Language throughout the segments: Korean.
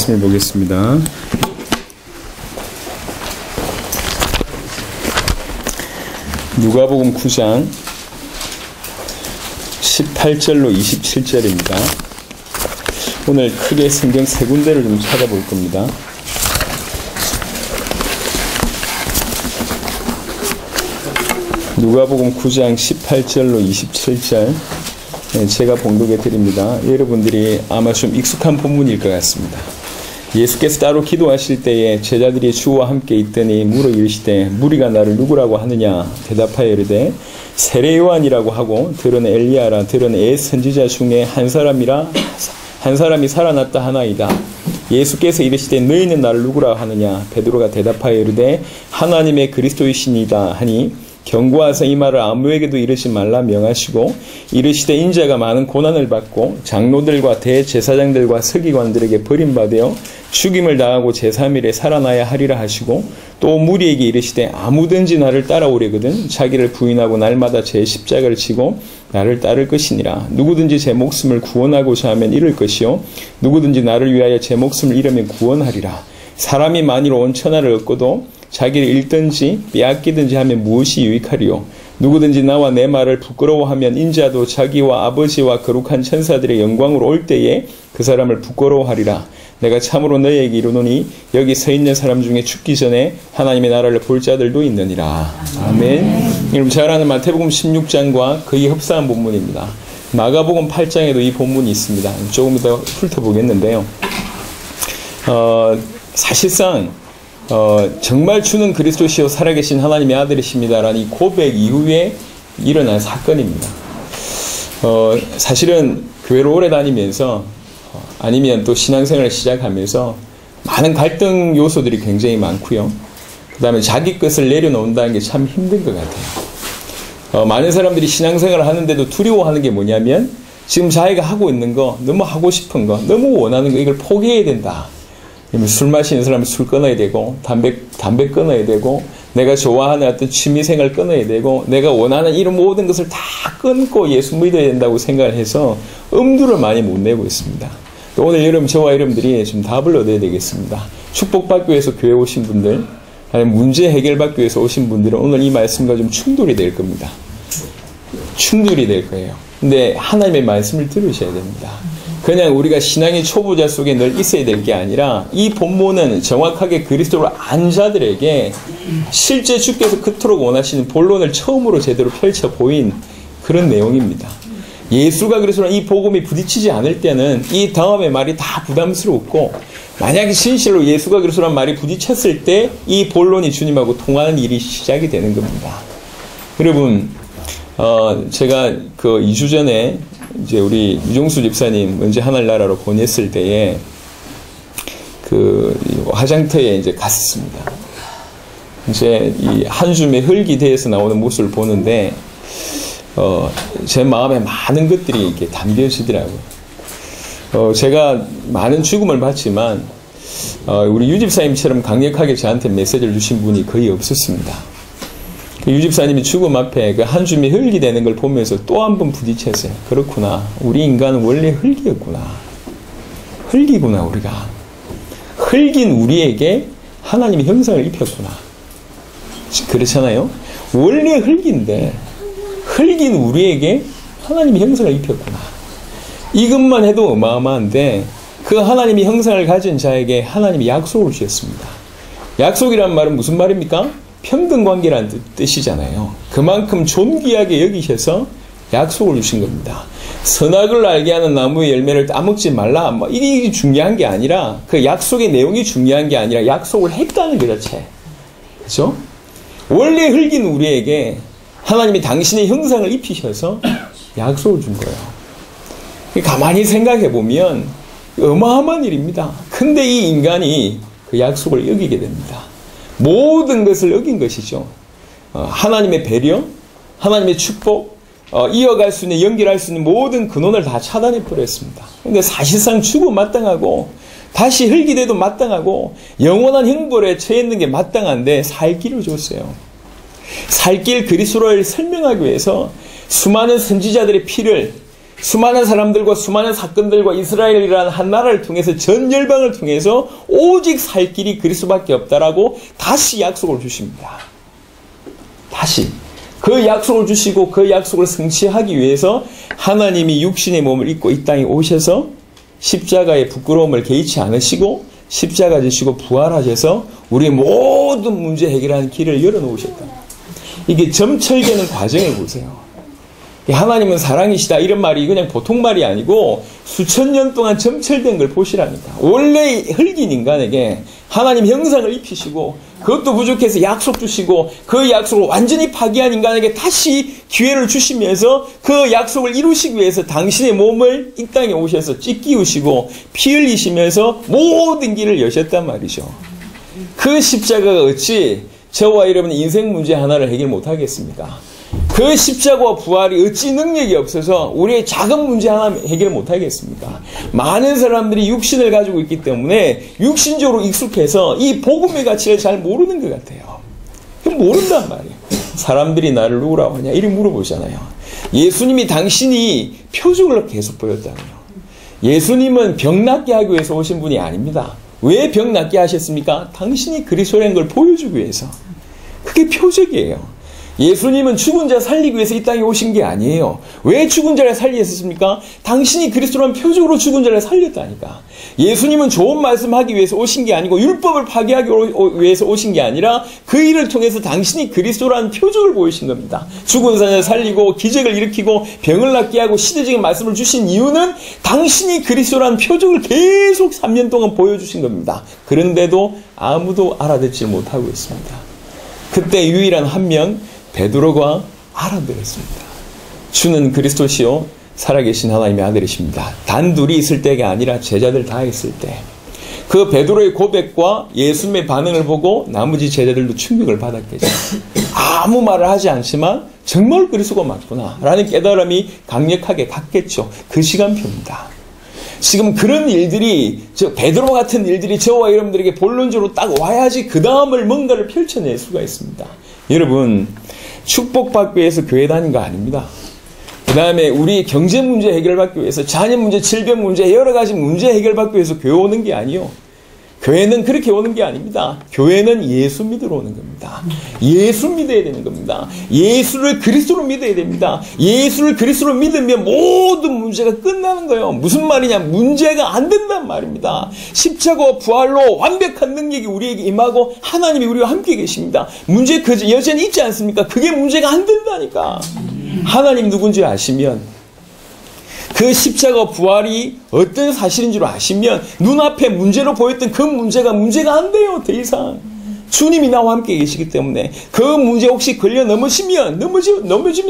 말씀을 보겠습니다. 누가복음 9장 18절로 27절입니다. 오늘 크게 성경 세 군데를 좀 찾아볼 겁니다. 누가복음 9장 18절로 27절 제가 봉독해 드립니다. 여러분들이 아마 좀 익숙한 본문일 것 같습니다. 예수께서 따로 기도하실 때에 제자들이 주와 함께 있더니 물어 이르시되 무리가 나를 누구라고 하느냐 대답하여 이르되 세례 요한이라고 하고 들은 엘리야라 들은 애 선지자 중에 한 사람이 살아났다 하나이다. 예수께서 이르시되 너희는 나를 누구라 하느냐 베드로가 대답하여 이르되 하나님의 그리스도이시니이다 하니 경고하사 이 말을 아무에게도 이르지 말라 명하시고 이르시되 인자가 많은 고난을 받고 장로들과 대제사장들과 서기관들에게 버림받아 죽임을 당하고 제3일에 살아나야 하리라 하시고 또 무리에게 이르시되 아무든지 나를 따라오려거든 자기를 부인하고 날마다 제 십자가를 지고 나를 따를 것이니라. 누구든지 제 목숨을 구원하고자 하면 잃을 것이요 누구든지 나를 위하여 제 목숨을 잃으면 구원하리라. 사람이 만일 온 천하를 얻고도 자기를 잃든지 빼앗기든지 하면 무엇이 유익하리요? 누구든지 나와 내 말을 부끄러워하면 인자도 자기와 아버지와 거룩한 천사들의 영광으로 올 때에 그 사람을 부끄러워하리라. 내가 참으로 너희에게 이르노니 여기 서 있는 사람 중에 죽기 전에 하나님의 나라를 볼 자들도 있느니라. 아멘. 여러분 잘 아는 마태복음 16장과 거의 흡사한 본문입니다. 마가복음 8장에도 이 본문이 있습니다. 조금 더 훑어보겠는데요. 사실상 정말 주는 그리스도시요 살아계신 하나님의 아들이십니다라는 이 고백 이후에 일어난 사건입니다. 사실은 교회를 오래 다니면서 아니면 또 신앙생활을 시작하면서 많은 갈등 요소들이 굉장히 많고요. 그 다음에 자기 것을 내려놓는다는 게 참 힘든 것 같아요. 많은 사람들이 신앙생활을 하는데도 두려워하는 게 뭐냐면 지금 자기가 하고 있는 거, 너무 하고 싶은 거, 너무 원하는 거 이걸 포기해야 된다. 술 마시는 사람은 술 끊어야 되고 담배 끊어야 되고 내가 좋아하는 어떤 취미생활 끊어야 되고 내가 원하는 이런 모든 것을 다 끊고 예수 믿어야 된다고 생각을 해서 엄두를 많이 못 내고 있습니다. 오늘 여러분 저와 여러분들이 좀 답을 얻어야 되겠습니다. 축복받기 위해서 교회 오신 분들 아니면 문제 해결받기 위해서 오신 분들은 오늘 이 말씀과 좀 충돌이 될 겁니다. 충돌이 될 거예요. 근데 하나님의 말씀을 들으셔야 됩니다. 그냥 우리가 신앙의 초보자 속에 늘 있어야 될 게 아니라 이 본문은 정확하게 그리스도를 안 자들에게 실제 주께서 그토록 원하시는 본론을 처음으로 제대로 펼쳐 보인 그런 내용입니다. 예수가 그리스도랑 이 복음이 부딪히지 않을 때는 이 다음의 말이 다 부담스럽고 만약에 진실로 예수가 그리스도란 말이 부딪혔을 때 이 본론이 주님하고 통하는 일이 시작이 되는 겁니다. 여러분 제가 그 2주 전에 이제 우리 유종수 집사님 먼저 하늘나라로 보냈을 때에 그 화장터에 이제 갔었습니다. 이제 이 한줌의 흙이 대해서 나오는 모습을 보는데 제 마음에 많은 것들이 이렇게 담겨지더라고요. 제가 많은 죽음을 봤지만 우리 유 집사님처럼 강력하게 저한테 메시지를 주신 분이 거의 없었습니다. 그 유 집사님이 죽음 앞에 그 한 줌이 흙이 되는 걸 보면서 또 한 번 부딪혔어요. 그렇구나. 우리 인간은 원래 흙이었구나. 흙이구나 우리가. 흙인 우리에게 하나님이 형상을 입혔구나. 그렇잖아요. 원래 흙인데 흙인 우리에게 하나님이 형상을 입혔구나. 이것만 해도 어마어마한데 그 하나님이 형상을 가진 자에게 하나님이 약속을 주셨습니다. 약속이란 말은 무슨 말입니까? 평등관계라는 뜻이잖아요. 그만큼 존귀하게 여기셔서 약속을 주신 겁니다. 선악을 알게 하는 나무의 열매를 따먹지 말라. 이게 중요한 게 아니라 그 약속의 내용이 중요한 게 아니라 약속을 했다는 그 자체. 그렇죠? 원래 흙인 우리에게 하나님이 당신의 형상을 입히셔서 약속을 준 거예요. 가만히 생각해 보면 어마어마한 일입니다. 근데 이 인간이 그 약속을 어기게 됩니다. 모든 것을 어긴 것이죠. 하나님의 배려, 하나님의 축복, 이어갈 수 있는, 연결할 수 있는 모든 근원을 다 차단해 버렸습니다. 근데 사실상 죽어 마땅하고 다시 흙이 돼도 마땅하고 영원한 형벌에 처해 있는 게 마땅한데 살 길을 줬어요. 살 길 그리스도를 설명하기 위해서 수많은 선지자들의 피를 수많은 사람들과 수많은 사건들과 이스라엘이라는 한 나라를 통해서 전 열방을 통해서 오직 살 길이 그리스도밖에 없다라고 다시 약속을 주십니다. 다시 그 약속을 주시고 그 약속을 성취하기 위해서 하나님이 육신의 몸을 입고 이 땅에 오셔서 십자가의 부끄러움을 개의치 않으시고 십자가 지시고 부활하셔서 우리의 모든 문제 해결하는 길을 열어놓으셨다. 이게 점철되는 과정을 보세요. 하나님은 사랑이시다 이런 말이 그냥 보통 말이 아니고 수천 년 동안 점철된 걸 보시라니까. 원래 흙인 인간에게 하나님 형상을 입히시고 그것도 부족해서 약속 주시고 그 약속을 완전히 파기한 인간에게 다시 기회를 주시면서 그 약속을 이루시기 위해서 당신의 몸을 이 땅에 오셔서 찢기우시고 피 흘리시면서 모든 길을 여셨단 말이죠. 그 십자가가 어찌 저와 여러분의 인생 문제 하나를 해결 못하겠습니까? 그 십자가와 부활이 어찌 능력이 없어서 우리의 작은 문제 하나 해결 못하겠습니까? 많은 사람들이 육신을 가지고 있기 때문에 육신적으로 익숙해서 이 복음의 가치를 잘 모르는 것 같아요. 모른단 말이에요. 사람들이 나를 누구라고 하냐 이렇게 물어보잖아요. 예수님이 당신이 표적을 계속 보였다고요. 예수님은 병 낫게 하기 위해서 오신 분이 아닙니다. 왜 병 낫게 하셨습니까? 당신이 그리스도라는 걸 보여주기 위해서. 그게 표적이에요. 예수님은 죽은 자 살리기 위해서 이 땅에 오신 게 아니에요. 왜 죽은 자를 살리셨습니까? 당신이 그리스도라는 표적으로 죽은 자를 살렸다니까. 예수님은 좋은 말씀하기 위해서 오신 게 아니고 율법을 파괴하기 위해서 오신 게 아니라 그 일을 통해서 당신이 그리스도라는 표적을 보이신 겁니다. 죽은 자를 살리고 기적을 일으키고 병을 낫게 하고 시대적인 말씀을 주신 이유는 당신이 그리스도라는 표적을 계속 3년 동안 보여주신 겁니다. 그런데도 아무도 알아듣지 못하고 있습니다. 그때 유일한 한 명 베드로가 알아들었습니다. 주는 그리스도시요 살아계신 하나님의 아들이십니다. 단둘이 있을 때가 아니라 제자들 다 있을 때 그 베드로의 고백과 예수님의 반응을 보고 나머지 제자들도 충격을 받았겠죠. 아무 말을 하지 않지만 정말 그리스도가 맞구나 라는 깨달음이 강력하게 갔겠죠. 그 시간표입니다. 지금 그런 일들이 베드로 같은 일들이 저와 여러분들에게 본론적으로 딱 와야지 그 다음을 뭔가를 펼쳐낼 수가 있습니다. 여러분 축복받기 위해서 교회 다닌 거 아닙니다. 그 다음에 우리 경제 문제 해결받기 위해서 자녀 문제, 질병 문제, 여러 가지 문제 해결받기 위해서 교회 오는 게 아니요. 교회는 그렇게 오는 게 아닙니다. 교회는 예수 믿으러 오는 겁니다. 예수 믿어야 되는 겁니다. 예수를 그리스도로 믿어야 됩니다. 예수를 그리스도로 믿으면 모든 문제가 끝나는 거예요. 무슨 말이냐? 문제가 안 된단 말입니다. 십자가와 부활로 완벽한 능력이 우리에게 임하고 하나님이 우리와 함께 계십니다. 문제 여전히 있지 않습니까? 그게 문제가 안 된다니까. 하나님 누군지 아시면 그 십자가 부활이 어떤 사실인 줄 아시면 눈앞에 문제로 보였던 그 문제가 안 돼요. 더 이상. 주님이 나와 함께 계시기 때문에 그 문제 혹시 걸려 넘어지면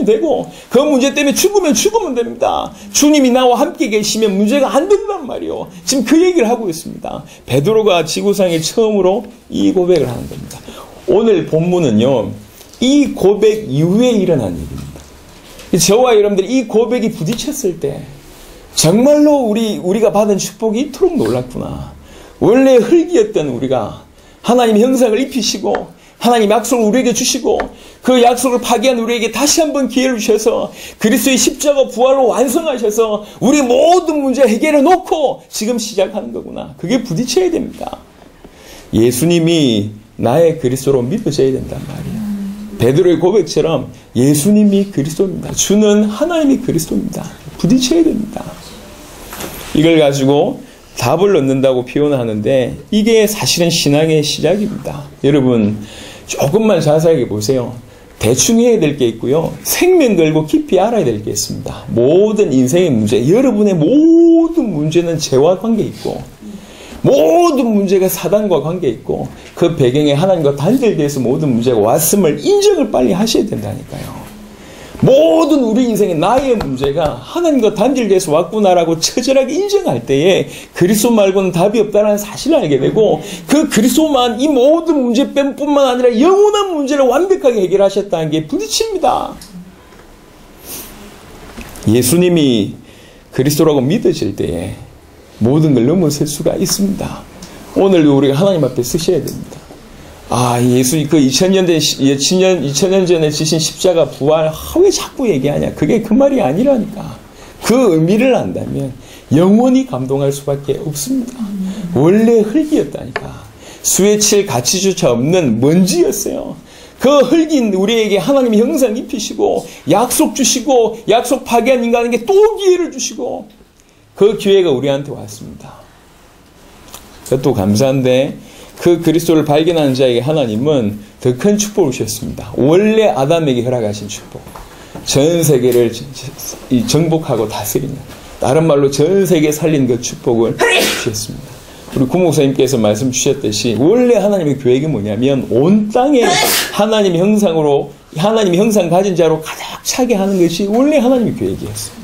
되고 그 문제 때문에 죽으면 됩니다. 주님이 나와 함께 계시면 문제가 안 된단 말이에요. 지금 그 얘기를 하고 있습니다. 베드로가 지구상에 처음으로 이 고백을 하는 겁니다. 오늘 본문은요. 이 고백 이후에 일어난 일입니다. 저와 여러분들이 이 고백이 부딪혔을 때 정말로 우리가 받은 축복이 이토록 놀랐구나. 원래 흙이었던 우리가 하나님 형상을 입히시고 하나님 약속을 우리에게 주시고 그 약속을 파기한 우리에게 다시 한번 기회를 주셔서 그리스도의 십자가 부활로 완성하셔서 우리 모든 문제 해결해 놓고 지금 시작하는 거구나. 그게 부딪혀야 됩니다. 예수님이 나의 그리스도로 믿어져야 된단 말이에요. 베드로의 고백처럼 예수님이 그리스도입니다. 주는 하나님이 그리스도입니다. 부딪혀야 됩니다. 이걸 가지고 답을 얻는다고 표현하는데 이게 사실은 신앙의 시작입니다. 여러분 조금만 자세하게 보세요. 대충 해야 될 게 있고요. 생명 걸고 깊이 알아야 될 게 있습니다. 모든 인생의 문제, 여러분의 모든 문제는 죄와 관계 있고 모든 문제가 사단과 관계 있고 그 배경에 하나님과 단절돼서 모든 문제가 왔음을 인정을 빨리 하셔야 된다니까요. 모든 우리 인생의 나의 문제가 하나님과 단절돼서 왔구나라고 처절하게 인정할 때에 그리스도 말고는 답이 없다는 사실을 알게 되고 그 그리스도만 이 모든 문제뿐만 아니라 영원한 문제를 완벽하게 해결하셨다는 게 부딪힙니다. 예수님이 그리스도라고 믿어질 때에 모든 걸 넘어설 수가 있습니다. 오늘도 우리가 하나님 앞에 서셔야 됩니다. 예수 그 2000년 전에 지신 십자가 부활 왜 자꾸 얘기하냐? 그게 그 말이 아니라니까. 그 의미를 안다면 영원히 감동할 수밖에 없습니다. 원래 흙이었다니까. 수에 칠 가치조차 없는 먼지였어요. 그 흙인 우리에게 하나님의 형상 입히시고 약속 주시고 약속 파괴한 인간에게 또 기회를 주시고 그 기회가 우리한테 왔습니다. 그것도 감사한데 그 그리스도를 발견하는 자에게 하나님은 더 큰 축복을 주셨습니다. 원래 아담에게 허락하신 축복. 전 세계를 정복하고 다스리는, 다른 말로 전 세계 살린 그 축복을 주셨습니다. 우리 구목사님께서 말씀 주셨듯이 원래 하나님의 계획이 뭐냐면 온 땅에 하나님의 형상으로, 하나님의 형상 가진 자로 가득 차게 하는 것이 원래 하나님의 계획이었어요.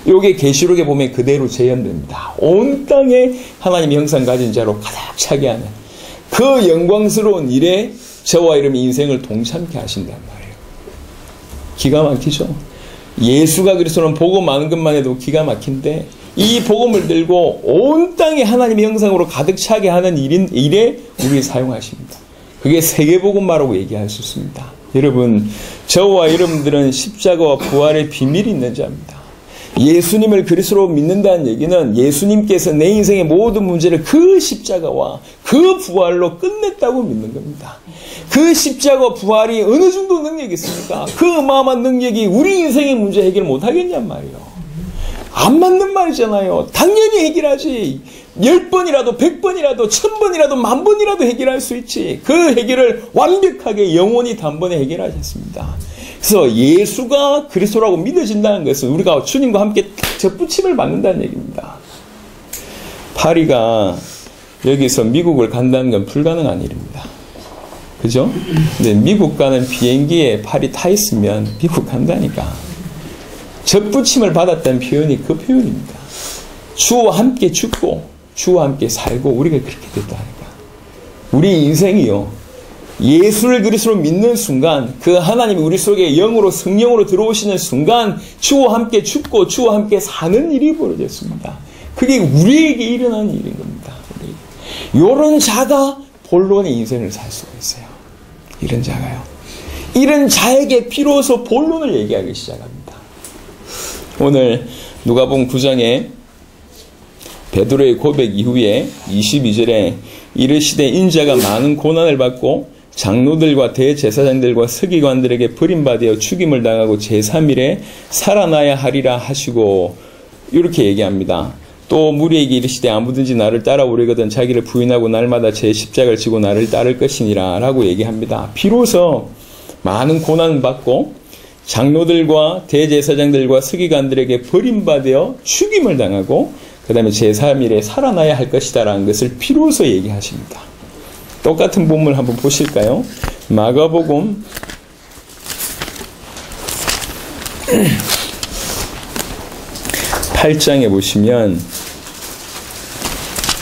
이게 계시록에 보면 그대로 재현됩니다. 온 땅에 하나님의 형상 가진 자로 가득 차게 하는 그 영광스러운 일에 저와 여러분의 인생을 동참케 하신단 말이에요. 기가 막히죠? 예수가 그리스도는 복음 아는 것만 해도 기가 막힌데 이 복음을 들고 온 땅에 하나님의 형상으로 가득 차게 하는 일에 우리 사용하십니다. 그게 세계복음화라고 얘기할 수 있습니다. 여러분, 저와 여러분들은 십자가와 부활의 비밀이 있는 자입니다. 예수님을 그리스도로 믿는다는 얘기는 예수님께서 내 인생의 모든 문제를 그 십자가와 그 부활로 끝냈다고 믿는 겁니다. 그 십자가와 부활이 어느 정도 능력이 있습니까? 그 어마어마한 능력이 우리 인생의 문제 해결 못하겠냔 말이에요. 안 맞는 말이잖아요. 당연히 해결하지. 10번이라도 100번이라도 1000번이라도 10,000번이라도 해결할 수 있지. 그 해결을 완벽하게 영원히 단번에 해결하셨습니다. 그래서 예수가 그리스도라고 믿어진다는 것은 우리가 주님과 함께 접붙임을 받는다는 얘기입니다. 파리가 여기서 미국을 간다는 건 불가능한 일입니다. 그죠? 근데 미국 가는 비행기에 파리 타 있으면 미국 간다니까. 접붙임을 받았다는 표현이 그 표현입니다. 주와 함께 죽고 주와 함께 살고 우리가 그렇게 됐다니까. 우리 인생이요, 예수를 그리스도로 믿는 순간, 그 하나님이 우리 속에 영으로 성령으로 들어오시는 순간 주와 함께 죽고 주와 함께 사는 일이 벌어졌습니다. 그게 우리에게 일어나는 일인 겁니다. 이런 자가 본론의 인생을 살 수가 있어요. 이런 자가요. 이런 자에게 비로소 본론을 얘기하기 시작합니다. 오늘 누가복음 9장에 베드로의 고백 이후에 22절에 이르시되 인자가 많은 고난을 받고 장로들과 대제사장들과 서기관들에게 버림받아 죽임을 당하고 제3일에 살아나야 하리라 하시고 이렇게 얘기합니다. 또 무리에게 이르시되 아무든지 나를 따라오려거든 자기를 부인하고 날마다 제 십자가를 지고 나를 따를 것이니라 라고 얘기합니다. 비로소 많은 고난을 받고 장로들과 대제사장들과 서기관들에게 버림받아 죽임을 당하고 그 다음에 제3일에 살아나야 할 것이다 라는 것을 비로소 얘기하십니다. 똑같은 본문을 한번 보실까요? 마가복음 8장에 보시면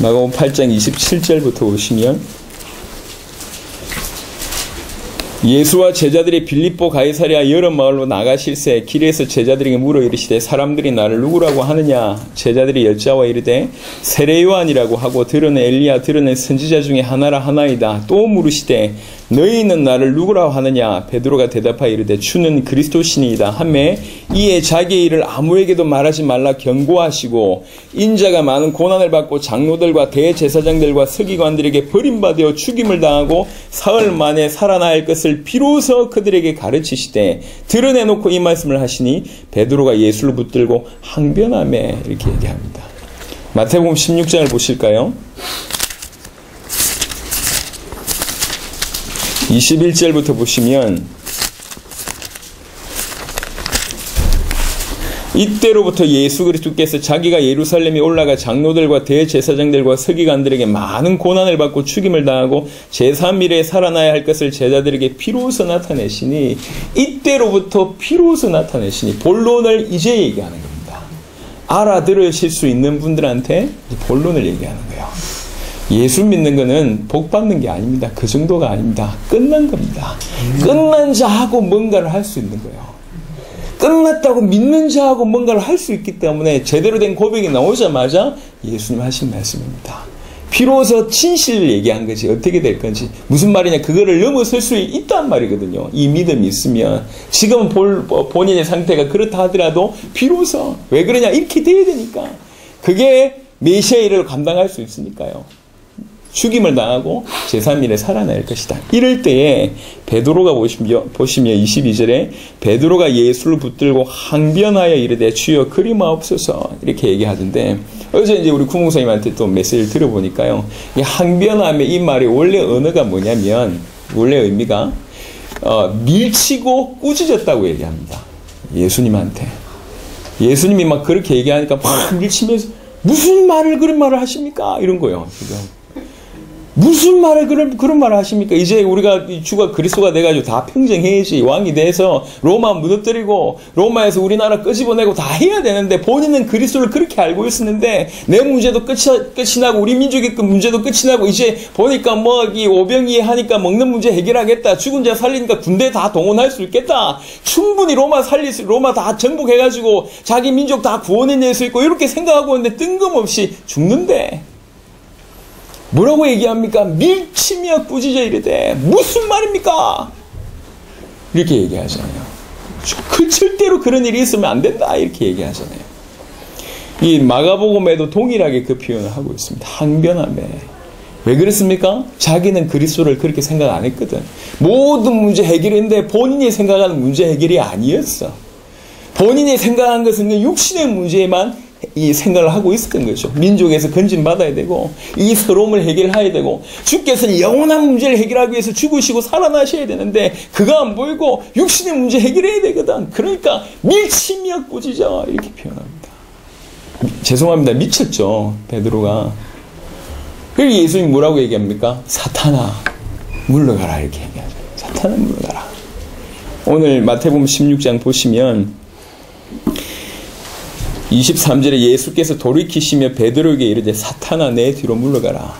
마가복음 8장 27절부터 보시면 예수와 제자들이 빌립보 가이사랴 여러 마을로 나가실새 길에서 제자들에게 물어 이르시되 사람들이 나를 누구라고 하느냐? 제자들이 여짜와 이르되 세례 요한이라고 하고 들은 엘리야 들은 선지자 중에 하나라 하나이다. 또 물으시되 너희는 나를 누구라고 하느냐? 베드로가 대답하여 이르되 주는 그리스도시니이다 하매 이에 자기의 일을 아무에게도 말하지 말라 경고하시고 인자가 많은 고난을 받고 장로들과 대제사장들과 서기관들에게 버림받아 죽임을 당하고 사흘 만에 살아나야 할 것을 비로소 그들에게 가르치시되 드러내놓고 이 말씀을 하시니 베드로가 예수를 붙들고 항변하며 이렇게 얘기합니다. 마태복음 16장을 보실까요? 21절부터 보시면 이때로부터 예수 그리스도께서 자기가 예루살렘에 올라가 장로들과 대제사장들과 서기관들에게 많은 고난을 받고 죽임을 당하고 제3일에 살아나야 할 것을 제자들에게 비로소 나타내시니 이때로부터 비로소 나타내시니 본론을 이제 얘기하는 겁니다. 알아들으실 수 있는 분들한테 본론을 얘기하는 거예요. 예수 믿는 거는 복 받는 게 아닙니다. 그 정도가 아닙니다. 끝난 겁니다. 끝난 자하고 뭔가를 할 수 있는 거예요. 끝났다고 믿는 자하고 뭔가를 할 수 있기 때문에 제대로 된 고백이 나오자마자 예수님 하신 말씀입니다. 비로소 진실을 얘기한 것이 어떻게 될 건지, 무슨 말이냐, 그거를 넘어설 수 있단 말이거든요. 이 믿음이 있으면. 지금은 본인의 상태가 그렇다 하더라도 비로소, 왜 그러냐, 이렇게 돼야 되니까. 그게 메시아의 일을 감당할 수 있으니까요. 죽임을 당하고 제3일에 살아날 것이다. 이럴 때에 베드로가 보시면 22절에 베드로가 예수를 붙들고 항변하여 이르되 주여 그리마옵소서 이렇게 얘기하던데, 어제 이제 우리 구목사님한테 또 메시지를 들어보니까요, 이 항변함의 이 말이 원래 언어가 뭐냐면, 원래 의미가 밀치고 꾸짖었다고 얘기합니다. 예수님한테. 예수님이 막 그렇게 얘기하니까 막 밀치면서 무슨 말을 그런 말을 하십니까? 이런 거예요. 지금. 무슨 말을 그런 말을 하십니까? 이제 우리가 주가 그리스도가 돼가지고 다 평정해야지, 왕이 돼서 로마 무너뜨리고 로마에서 우리나라 끄집어내고 다 해야 되는데, 본인은 그리스도를 그렇게 알고 있었는데 내 문제도 끝이 나고 우리 민족의 문제도 끝이 나고, 이제 보니까 뭐 이 오병이에 하니까 먹는 문제 해결하겠다, 죽은 자 살리니까 군대 다 동원할 수 있겠다, 충분히 로마 다 정복해가지고 자기 민족 다 구원해낼 수 있고 이렇게 생각하고 있는데 뜬금없이 죽는데 뭐라고 얘기합니까? 밀치며 꾸짖어 이르되 무슨 말입니까? 이렇게 얘기하잖아요. 절대로 그런 일이 있으면 안 된다 이렇게 얘기하잖아요. 이 마가복음에도 동일하게 그 표현을 하고 있습니다. 항변하며. 왜 그랬습니까? 자기는 그리스도를 그렇게 생각 안 했거든. 모든 문제 해결인데 본인이 생각하는 문제 해결이 아니었어. 본인이 생각한 것은 육신의 문제에만 이 생각을 하고 있었던 거죠. 민족에서 건진받아야 되고 이 서러움을 해결해야 되고, 주께서는 영원한 문제를 해결하기 위해서 죽으시고 살아나셔야 되는데 그거 안 보이고 육신의 문제 해결해야 되거든. 그러니까 밀치며 꾸짖어 이렇게 표현합니다. 죄송합니다. 미쳤죠, 베드로가. 그리고 예수님이 뭐라고 얘기합니까? 사탄아 물러가라 이렇게 얘기하죠. 사탄아 물러가라. 오늘 마태복음 16장 보시면 23절에 예수께서 돌이키시며 베드로에게 이르되 사탄아 내 뒤로 물러가라.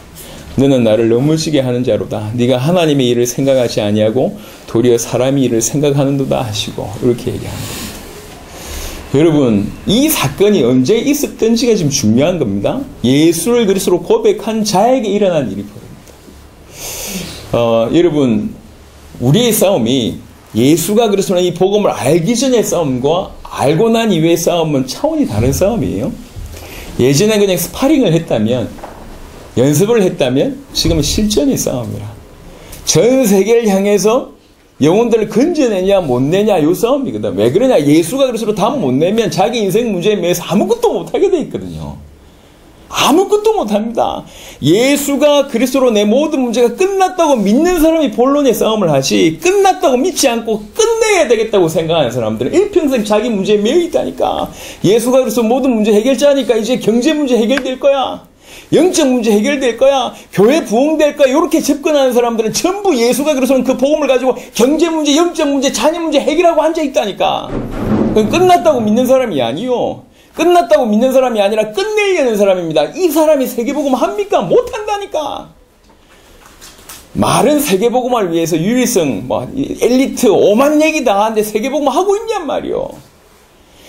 너는 나를 넘어지게 하는 자로다. 네가 하나님의 일을 생각하지 아니하고 도리어 사람의 일을 생각하는도다 하시고 이렇게 얘기합니다. 여러분, 이 사건이 언제 있었던지가 지금 중요한 겁니다. 예수를 그리스도로 고백한 자에게 일어난 일이 벌어집니다. 여러분, 우리의 싸움이 예수가 그리스도는 이 복음을 알기 전의 싸움과 알고 난 이후의 싸움은 차원이 다른 싸움이에요. 예전에 그냥 스파링을 했다면, 연습을 했다면 지금은 실전의 싸움이라. 전 세계를 향해서 영혼들을 건져내냐 못 내냐 요 싸움이거든. 왜 그러냐, 예수가 그리스도로 답 못 내면 자기 인생 문제에 매여서 아무것도 못하게 돼 있거든요. 아무것도 못합니다. 예수가 그리스도로 내 모든 문제가 끝났다고 믿는 사람이 본론의 싸움을 하지, 끝났다고 믿지 않고 끝내야 되겠다고 생각하는 사람들은 일평생 자기 문제에 매여 있다니까. 예수가 그리스도 모든 문제 해결자니까 이제 경제 문제 해결될 거야, 영적 문제 해결될 거야, 교회 부흥될 거야, 이렇게 접근하는 사람들은 전부 예수가 그리스도는 그 복음을 가지고 경제 문제, 영적 문제, 자녀 문제 해결하고 앉아있다니까. 그건 끝났다고 믿는 사람이 아니요. 끝났다고 믿는 사람이 아니라 끝내려는 사람입니다. 이 사람이 세계복음 합니까? 못한다니까. 말은 세계복음을 위해서 유일성, 엘리트, 오만 얘기 다 하는데 세계복음 하고 있냔 말이요.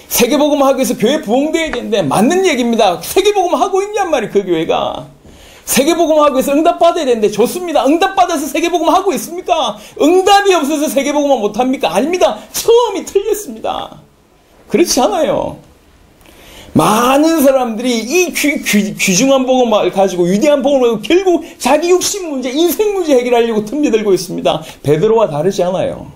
세계복음 하기 위해서 교회 부흥돼야 되는데 맞는 얘기입니다. 세계복음 하고 있냔 말이에요. 그 교회가. 세계복음 하기 위해서 응답받아야 되는데 좋습니다. 응답받아서 세계복음 하고 있습니까? 응답이 없어서 세계복음을 못합니까? 아닙니다. 처음이 틀렸습니다. 그렇지 않아요. 많은 사람들이 이 귀중한 복음을 가지고, 위대한 복음을 가지고 결국 자기 육신 문제, 인생 문제 해결하려고 덤벼들고 있습니다. 베드로와 다르지 않아요.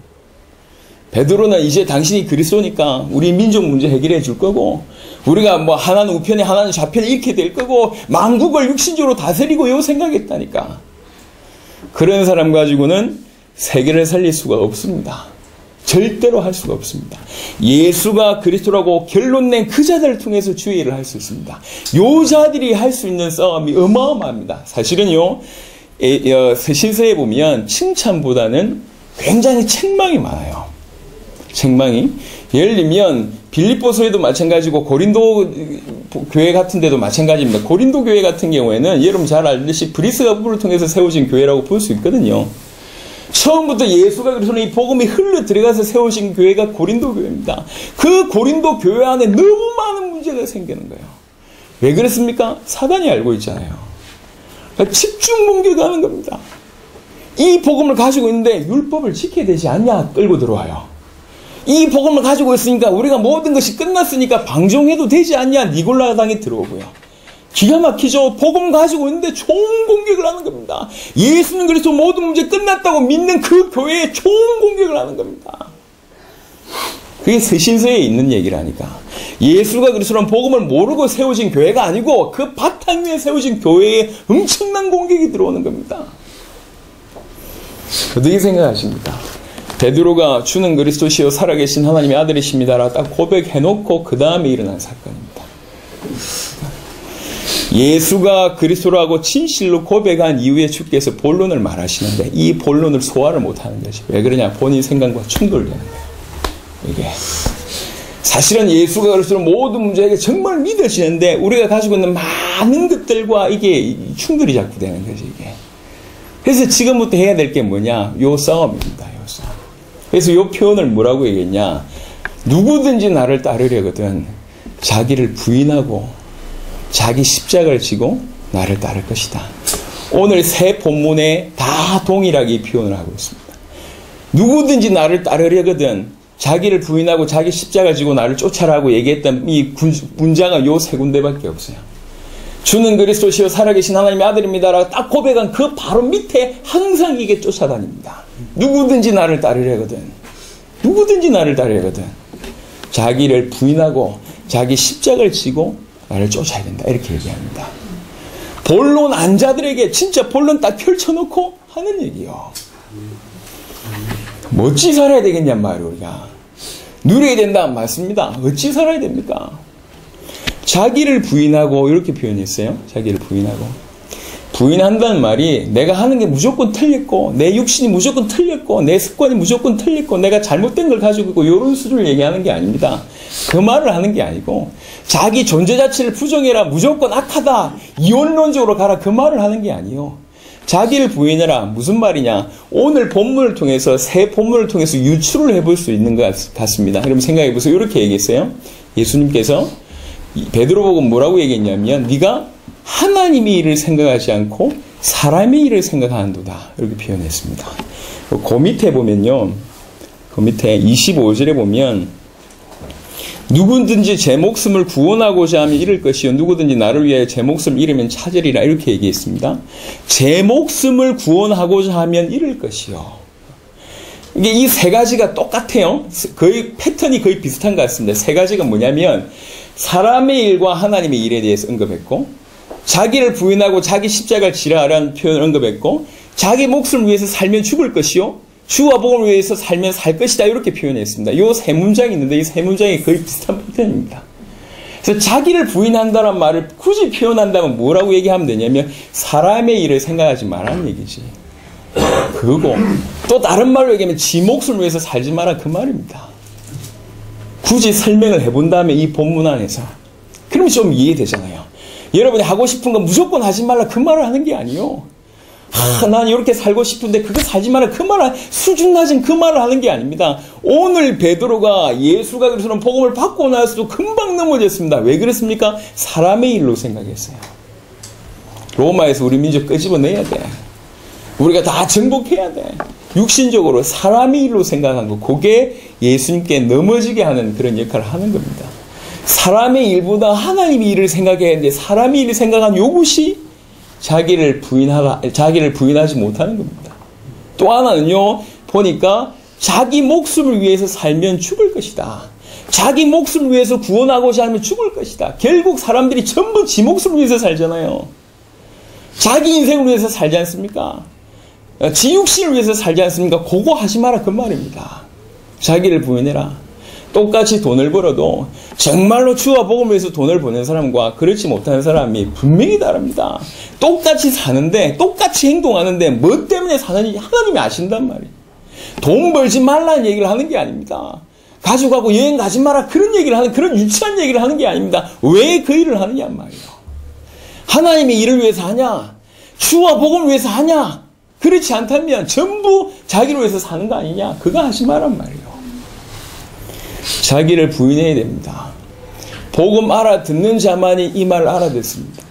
베드로는 이제 당신이 그리스도니까 우리 민족 문제 해결해 줄 거고, 우리가 뭐 하나는 우편에 하나는 좌편에 이렇게 될 거고, 만국을 육신적으로 다스리고 요 생각했다니까. 그런 사람 가지고는 세계를 살릴 수가 없습니다. 절대로 할 수가 없습니다. 예수가 그리스도라고 결론 낸 그 자들을 통해서 주의 일을 할 수 있습니다. 요 자들이 할 수 있는 싸움이 어마어마합니다. 사실은요, 신서에 보면 칭찬보다는 굉장히 책망이 많아요. 책망이. 예를 들면 빌립보서에도 마찬가지고 고린도 교회 같은 데도 마찬가지입니다. 고린도 교회 같은 경우에는 여러분 잘 알듯이 브리스가 부부를 통해서 세워진 교회라고 볼 수 있거든요. 처음부터 예수가 그리스도는 이 복음이 흘러 들어가서 세우신 교회가 고린도 교회입니다. 그 고린도 교회 안에 너무 많은 문제가 생기는 거예요. 왜 그랬습니까? 사단이 알고 있잖아요. 그러니까 집중 공격하는 겁니다. 이 복음을 가지고 있는데 율법을 지켜야 되지 않냐 끌고 들어와요. 이 복음을 가지고 있으니까 우리가 모든 것이 끝났으니까 방종해도 되지 않냐 니골라당이 들어오고요. 기가 막히죠. 복음 가지고 있는데 총 공격을 하는 겁니다. 예수는 그래서 모든 문제 끝났다고 믿는 그 교회에 총 공격을 하는 겁니다. 그게 서신서에 있는 얘기라니까. 예수가 그리스도라는 복음을 모르고 세워진 교회가 아니고 그 바탕 위에 세워진 교회에 엄청난 공격이 들어오는 겁니다. 어떻게 생각하십니까? 베드로가 주는 그리스도시요 살아계신 하나님의 아들이십니다라 딱 고백해놓고 그 다음에 일어난 사건입니다. 예수가 그리스도라고 진실로 고백한 이후에 주께서 본론을 말하시는데 이 본론을 소화를 못하는 것이 왜 그러냐? 본인 생각과 충돌되는 거예요. 이게 사실은 예수가 그리스도 모든 문제에게 정말 믿어지는데 우리가 가지고 있는 많은 것들과 이게 충돌이 자꾸 되는 거지 이게. 그래서 지금부터 해야 될 게 뭐냐? 요 싸움입니다. 요 싸움. 그래서 요 표현을 뭐라고 얘기했냐? 누구든지 나를 따르려거든 자기를 부인하고 자기 십자가를 지고 나를 따를 것이다. 오늘 세 본문에 다 동일하게 이 표현을 하고 있습니다. 누구든지 나를 따르려거든 자기를 부인하고 자기 십자가를 지고 나를 쫓아라고 얘기했던 이 문장은 요 세 군데밖에 없어요. 주는 그리스도시요 살아계신 하나님의 아들입니다라고 딱 고백한 그 바로 밑에 항상 이게 쫓아다닙니다. 누구든지 나를 따르려거든 누구든지 나를 따르려거든 자기를 부인하고 자기 십자가를 지고 나를 쫓아야 된다. 이렇게 얘기합니다. 본론 안자들에게 진짜 본론 딱 펼쳐놓고 하는 얘기요. 뭐 어찌 살아야 되겠냔 말이에요. 우리가 누려야 된다 맞습니다. 어찌 살아야 됩니까? 자기를 부인하고 이렇게 표현했어요. 자기를 부인하고 부인한다는 말이 내가 하는 게 무조건 틀렸고 내 육신이 무조건 틀렸고 내 습관이 무조건 틀렸고 내가 잘못된 걸 가지고 있고 이런 수준을 얘기하는 게 아닙니다. 그 말을 하는 게 아니고 자기 존재 자체를 부정해라 무조건 악하다 이원론적으로 가라 그 말을 하는 게 아니에요. 자기를 부인해라 무슨 말이냐? 오늘 본문을 통해서 새 본문을 통해서 유추를 해볼 수 있는 것 같습니다. 여러분 생각해 보세요. 이렇게 얘기했어요. 예수님께서 베드로 보고 뭐라고 얘기했냐면 네가 하나님의 일을 생각하지 않고 사람의 일을 생각하는도다 이렇게 표현했습니다. 그 밑에 보면요. 그 밑에 25절에 보면 누구든지 제 목숨을 구원하고자 하면 잃을 것이요 누구든지 나를 위하여 제 목숨을 잃으면 찾으리라 이렇게 얘기했습니다. 제 목숨을 구원하고자 하면 잃을 것이요. 이게 이 세 가지가 똑같아요. 거의 패턴이 거의 비슷한 것 같습니다. 세 가지가 뭐냐면 사람의 일과 하나님의 일에 대해서 언급했고 자기를 부인하고 자기 십자가를 지라라는 표현을 언급했고 자기 목숨을 위해서 살면 죽을 것이요 주와 복음을 위해서 살면 살 것이다 이렇게 표현했습니다. 이 세 문장이 있는데 이 세 문장이 거의 비슷한 패턴입니다. 그래서 자기를 부인한다는 말을 굳이 표현한다면 뭐라고 얘기하면 되냐면 사람의 일을 생각하지 말라는 얘기지. 그거고 또 다른 말로 얘기하면 지 목숨을 위해서 살지 마라 그 말입니다. 굳이 설명을 해본다면 이 본문 안에서 그러면 좀 이해되잖아요. 여러분이 하고 싶은 건 무조건 하지 말라 그 말을 하는 게 아니에요. 난 이렇게 살고 싶은데 그거 살지 마라 그 말을 수준 낮은 그 말을 하는 게 아닙니다. 오늘 베드로가 예수가 그리스도는 복음을 받고 나서도 금방 넘어졌습니다. 왜 그랬습니까? 사람의 일로 생각했어요. 로마에서 우리 민족 끄집어내야 돼. 우리가 다 정복해야 돼. 육신적으로 사람의 일로 생각한 거 그게 예수님께 넘어지게 하는 그런 역할을 하는 겁니다. 사람의 일보다 하나님의 일을 생각해야 하는데 사람의 일을 생각한 요것이 자기를 부인하지 못하는 겁니다. 또 하나는요 보니까 자기 목숨을 위해서 살면 죽을 것이다. 자기 목숨을 위해서 구원하고자 하면 죽을 것이다. 결국 사람들이 전부 지 목숨을 위해서 살잖아요. 자기 인생을 위해서 살지 않습니까? 지 육신을 위해서 살지 않습니까? 그거 하지 마라 그 말입니다. 자기를 부인해라. 똑같이 돈을 벌어도 정말로 주와 복음을 위해서 돈을 버는 사람과 그렇지 못하는 사람이 분명히 다릅니다. 똑같이 사는데 똑같이 행동하는데 뭐 때문에 사는지 하나님이 아신단 말이에요. 돈 벌지 말라는 얘기를 하는 게 아닙니다. 가져가고 여행 가지 마라 그런 얘기를 하는 그런 유치한 얘기를 하는 게 아닙니다. 왜 그 일을 하느냐 말이에요. 하나님의 일을 위해서 하냐? 주와 복음을 위해서 하냐? 그렇지 않다면 전부 자기를 위해서 사는 거 아니냐? 그거 하지 말란 말이에요. 자기를 부인해야 됩니다. 복음 알아듣는 자만이 이 말을 알아듣습니다.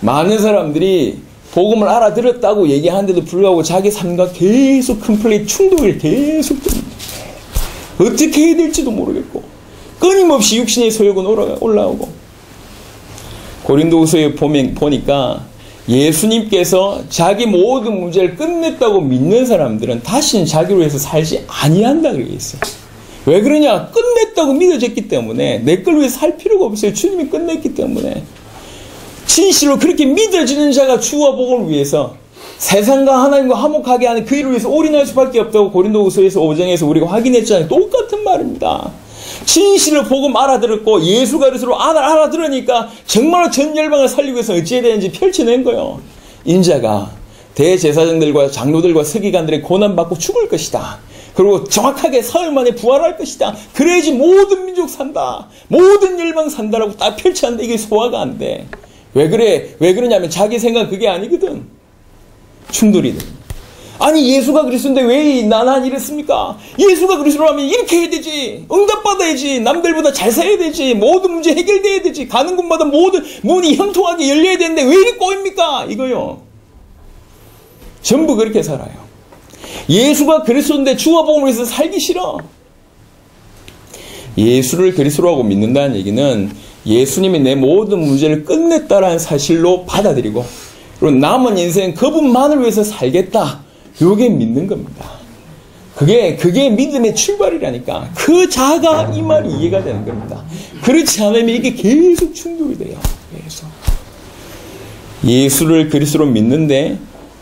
많은 사람들이 복음을 알아들었다고 얘기하는데도 불구하고 자기 삶과 계속 컴플레인 충돌이 계속 됩니다. 어떻게 해야 될지도 모르겠고 끊임없이 육신의 소욕은 올라오고 고린도후서에 보니까 예수님께서 자기 모든 문제를 끝냈다고 믿는 사람들은 다시는 자기를 위해서 살지 아니한다 그러고 있어요. 왜 그러냐? 끝냈다고 믿어졌기 때문에 내 걸 위해서 살 필요가 없어요. 주님이 끝냈기 때문에. 진실로 그렇게 믿어지는 자가 주와 복음을 위해서 세상과 하나님과 화목하게 하는 그 일을 위해서 올인할 수밖에 없다고 고린도후서에서 5장에서 우리가 확인했잖아요. 똑같은 말입니다. 진실로 복음 알아들었고 예수 그리스도로 알아들으니까 정말로 전 열방을 살리기 위해서 어찌해야 되는지 펼쳐낸 거예요. 인자가 대제사장들과 장로들과 서기관들의 고난받고 죽을 것이다. 그리고 정확하게 사흘 만에 부활할 것이다. 그래야지 모든 민족 산다. 모든 열방 산다라고 딱 펼쳤는데 이게 소화가 안 돼. 왜 그래? 왜 그러냐면 자기 생각 그게 아니거든. 충돌이 돼. 아니 예수가 그리스도인데 왜 나는 이랬습니까? 예수가 그리스도라면 이렇게 해야 되지. 응답받아야지. 남들보다 잘 살아야 되지. 모든 문제 해결돼야 되지. 가는 곳마다 모든 문이 형통하게 열려야 되는데 왜 이리 꼬입니까? 이거요. 전부 그렇게 살아요. 예수가 그리스도인데 주와 복음을 위해서 살기 싫어. 예수를 그리스도라고 믿는다는 얘기는 예수님이 내 모든 문제를 끝냈다라는 사실로 받아들이고 그리고 남은 인생 그분만을 위해서 살겠다. 요게 믿는 겁니다. 그게 믿음의 출발이라니까. 그 자가 이 말이 이해가 되는 겁니다. 그렇지 않으면 이게 계속 충돌이 돼요. 계속. 예수를 그리스도로 믿는데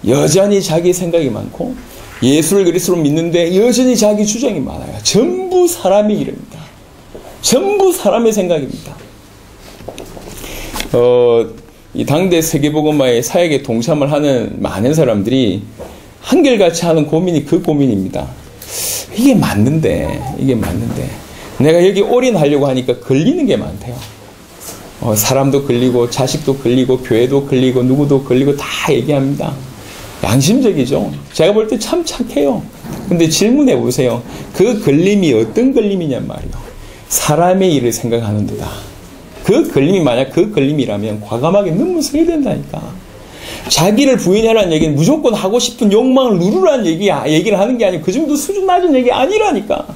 여전히 자기 생각이 많고 예수를 그리스도로 믿는데 여전히 자기 주장이 많아요. 전부 사람의 일입니다. 전부 사람의 생각입니다. 이 당대 세계복음화의 사역에 동참을 하는 많은 사람들이 한결같이 하는 고민이 그 고민입니다. 이게 맞는데 내가 여기 올인하려고 하니까 걸리는 게 많대요. 사람도 걸리고 자식도 걸리고 교회도 걸리고 누구도 걸리고 다 얘기합니다. 양심적이죠. 제가 볼 때 참 착해요. 근데 질문해 보세요. 그 걸림이 어떤 걸림이냔 말이에요. 사람의 일을 생각하는 데다. 그 걸림이 만약 그 걸림이라면 과감하게 넘어서야 된다니까. 자기를 부인하라는 얘기는 무조건 하고 싶은 욕망을 누르라는 얘기를 하는 게 아니고 그 정도 수준 낮은 얘기 아니라니까.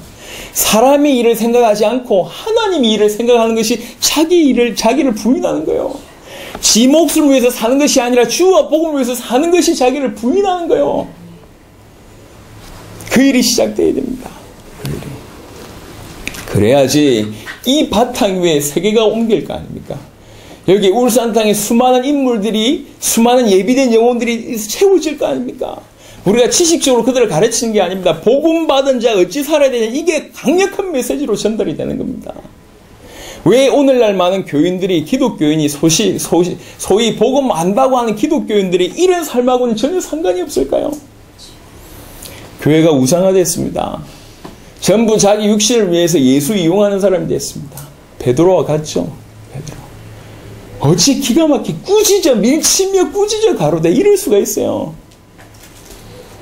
사람의 일을 생각하지 않고 하나님의 일을 생각하는 것이 자기를 부인하는 거예요. 지 몫을 위해서 사는 것이 아니라 주와 복음을 위해서 사는 것이 자기를 부인하는 거예요. 그 일이 시작돼야 됩니다. 그 일이. 그래야지 이 바탕 위에 세계가 옮길 거 아닙니까? 여기 울산 땅에 수많은 인물들이 수많은 예비된 영혼들이 채워질 거 아닙니까? 우리가 지식적으로 그들을 가르치는 게 아닙니다. 복음 받은 자 어찌 살아야 되냐 이게 강력한 메시지로 전달이 되는 겁니다. 왜 오늘날 많은 교인들이 기독교인이 소위 복음 안다고 하는 기독교인들이 이런 삶하고는 전혀 상관이 없을까요? 교회가 우상화됐습니다. 전부 자기 육신을 위해서 예수 이용하는 사람이 됐습니다. 베드로와 같죠? 베드로. 어찌 기가 막히게 꾸짖어 밀치며 꾸짖어 가로되 이럴 수가 있어요.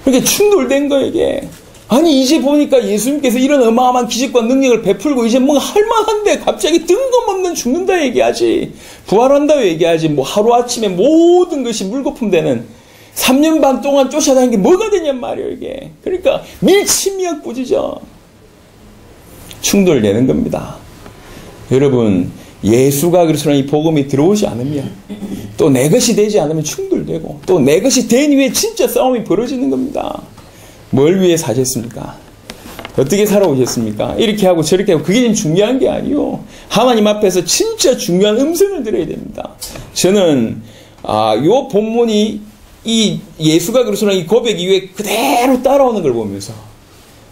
그렇게 충돌된 거예요 이게. 아니 이제 보니까 예수님께서 이런 어마어마한 기적과 능력을 베풀고 이제 뭔가 할만한데 갑자기 뜬금없는 죽는다 얘기하지. 부활한다 얘기하지. 뭐 하루아침에 모든 것이 물거품 되는 3년 반 동안 쫓아다니는 게 뭐가 되냔 말이에요 이게. 그러니까 밀치며 꾸짖어. 충돌되는 겁니다. 여러분 예수가 그리스도라는 이 복음이 들어오지 않으면 또 내 것이 되지 않으면 충돌되고 또 내 것이 된 이후에 진짜 싸움이 벌어지는 겁니다. 뭘 위해 사셨습니까? 어떻게 살아오셨습니까? 이렇게 하고 저렇게 하고 그게 지금 중요한 게 아니요. 하나님 앞에서 진짜 중요한 음성을 들어야 됩니다. 저는 요 본문이 이 예수가 그리스도라는 이 고백 이후에 그대로 따라오는 걸 보면서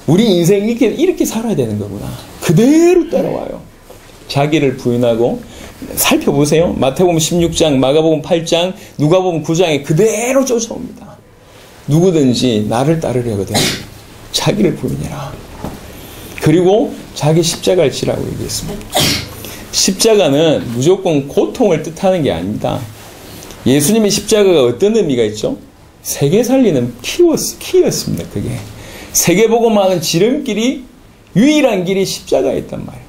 우리 인생 이렇게 살아야 되는 거구나. 그대로 따라와요. 자기를 부인하고 살펴보세요. 마태복음 16장, 마가복음 8장, 누가복음 9장에 그대로 쫓아옵니다. 누구든지 나를 따르려거든 자기를 부인해라. 그리고 자기 십자가를 지라고 얘기했습니다. 십자가는 무조건 고통을 뜻하는 게 아닙니다. 예수님의 십자가가 어떤 의미가 있죠? 세계 살리는 키였습니다. 그게 세계복음화는 지름길이 유일한 길이 십자가였단 말이에요.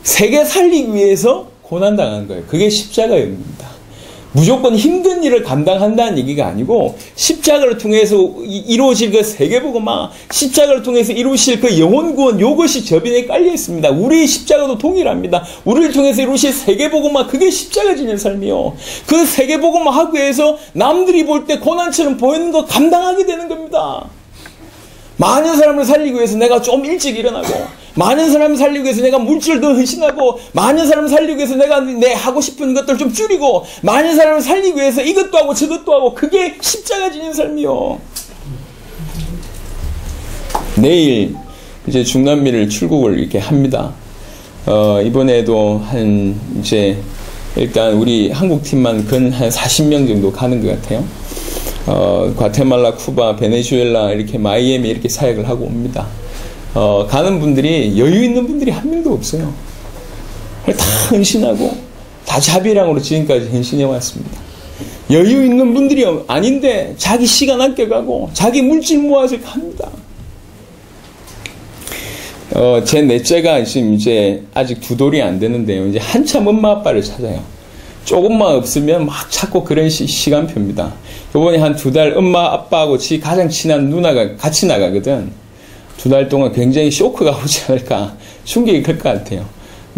세계 살리기 위해서 고난당한 거예요. 그게 십자가의 의미입니다. 무조건 힘든 일을 감당한다는 얘기가 아니고 십자가를 통해서 이루어질 그 세계복음화, 십자가를 통해서 이루실 그 영혼구원, 이것이 저변에 깔려 있습니다. 우리의 십자가도 동일합니다. 우리를 통해서 이루실 세계복음화, 그게 십자가 지는 삶이요. 그 세계복음화 하기 위해서 남들이 볼 때 고난처럼 보이는 거 감당하게 되는 겁니다. 많은 사람을 살리기 위해서 내가 좀 일찍 일어나고, 많은 사람을 살리기 위해서 내가 물질을 더 헌신하고, 많은 사람을 살리기 위해서 내가 내 하고 싶은 것들 좀 줄이고, 많은 사람을 살리기 위해서 이것도 하고 저것도 하고, 그게 십자가 지는 삶이요. 내일 이제 중남미를 출국을 이렇게 합니다. 이번에도 일단 우리 한국 팀만 근 한 40명 정도 가는 것 같아요. 과테말라, 쿠바, 베네수엘라, 이렇게 마이애미 이렇게 사역을 하고 옵니다. 가는 분들이, 여유 있는 분들이 한 명도 없어요. 다 헌신하고, 다 자비량으로 지금까지 헌신해 왔습니다. 여유 있는 분들이 아닌데, 자기 시간 아껴가고, 자기 물질 모아서 갑니다. 제 넷째가 지금 이제 아직 2돌이 안 되는데요. 이제 한참 엄마 아빠를 찾아요. 조금만 없으면 막 찾고 그런 시간표입니다. 요번에 한 2달 엄마 아빠하고 지 가장 친한 누나가 같이 나가거든. 2달 동안 굉장히 쇼크가 오지 않을까, 충격이 클 것 같아요.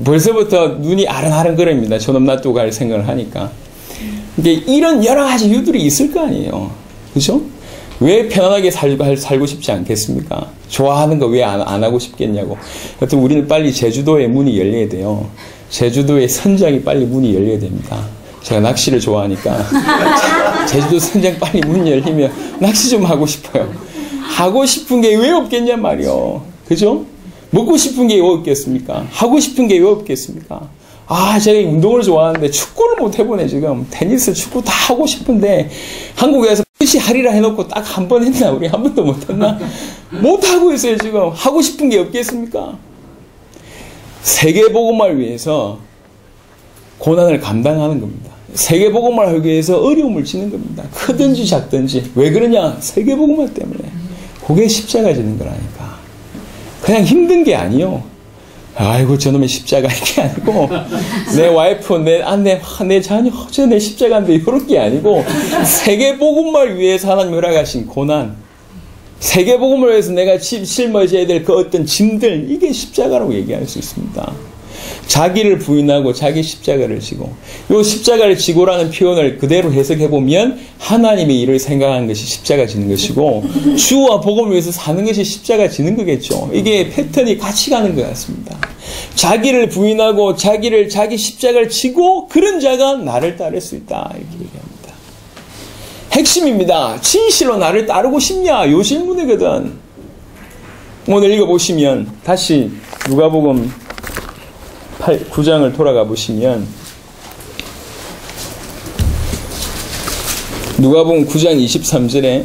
벌써부터 눈이 아른아른거립니다. 저놈 놔두고 갈 생각을 하니까. 이게 이런 여러 가지 이유들이 있을 거 아니에요. 그죠? 왜 편안하게 살고 싶지 않겠습니까? 좋아하는 거 왜 안 하고 싶겠냐고. 여튼 우리는 빨리 제주도의 문이 열려야 돼요. 제주도의 선장이 빨리 문이 열려야 됩니다. 제가 낚시를 좋아하니까 제주도 선장 빨리 문 열리면 낚시 좀 하고 싶어요. 하고 싶은 게 왜 없겠냐 말이요. 그죠? 먹고 싶은 게 왜 없겠습니까? 하고 싶은 게 왜 없겠습니까? 제가 운동을 좋아하는데 축구를 못 해보네, 지금. 테니스, 축구 다 하고 싶은데, 한국에서 끝이 하리라 해놓고 딱 한 번 했나? 우리 한 번도 못 했나? 못 하고 있어요, 지금. 하고 싶은 게 없겠습니까? 세계복음화를 위해서 고난을 감당하는 겁니다. 세계복음화를 하기 위해서 어려움을 지는 겁니다. 크든지 작든지. 왜 그러냐? 세계복음화 때문에. 그게 십자가 지는 거라니까. 그냥 힘든 게 아니요. 아이고 저놈의 십자가 이게 아니고, 내 와이프, 내 아내, 내 자녀, 내 십자가인데 이런 게 아니고, 세계복음화를 위해서 하나님 허락하신 고난, 세계복음을 위해서 내가 짊어져야 될 그 어떤 짐들, 이게 십자가라고 얘기할 수 있습니다. 자기를 부인하고 자기 십자가를 지고, 이 십자가를 지고라는 표현을 그대로 해석해보면 하나님의 일을 생각하는 것이 십자가 지는 것이고, 주와 복음을 위해서 사는 것이 십자가 지는 거겠죠. 이게 패턴이 같이 가는 것 같습니다. 자기를 부인하고 자기 십자가를 지고, 그런 자가 나를 따를 수 있다, 이렇게 얘기합니다. 핵심입니다. 진실로 나를 따르고 싶냐? 요 질문이거든. 오늘 읽어보시면, 다시 누가복음 9장을 돌아가 보시면, 누가복음 9장 23절에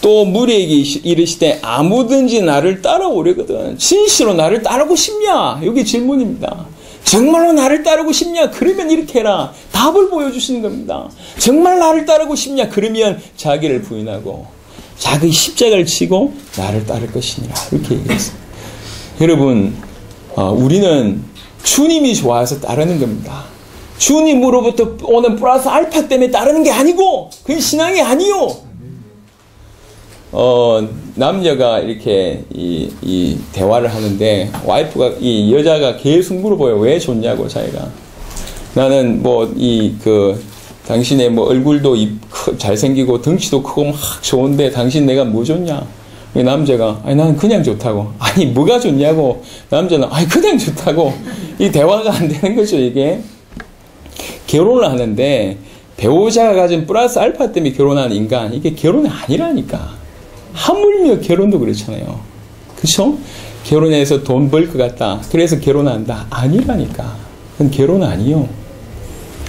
또 무리에게 이르시되 아무든지 나를 따라오려거든. 진실로 나를 따르고 싶냐? 여기 질문입니다. 정말로 나를 따르고 싶냐? 그러면 이렇게 해라. 답을 보여주시는 겁니다. 정말 나를 따르고 싶냐? 그러면 자기를 부인하고 자기 십자가를 치고 나를 따를 것이니라. 이렇게 얘기했어요. 여러분, 우리는 주님이 좋아서 따르는 겁니다. 주님으로부터 오는 플러스 알파 때문에 따르는 게 아니고, 그게 신앙이 아니요. 남녀가 이렇게 이 대화를 하는데, 와이프가, 이 여자가 계속 물어봐요. 왜 좋냐고, 자기가. 나는 당신의 얼굴도 잘생기고 덩치도 크고 막 좋은데 당신 내가 뭐 좋냐? 남자가, 나는 그냥 좋다고. 아니, 뭐가 좋냐고. 남자는, 그냥 좋다고. 이 대화가 안 되는 거죠, 이게. 결혼을 하는데, 배우자가 가진 플러스 알파 때문에 결혼하는 인간, 이게 결혼이 아니라니까. 하물며 결혼도 그렇잖아요. 그쵸? 결혼해서 돈 벌 것 같다. 그래서 결혼한다. 아니라니까. 그건 결혼 아니요.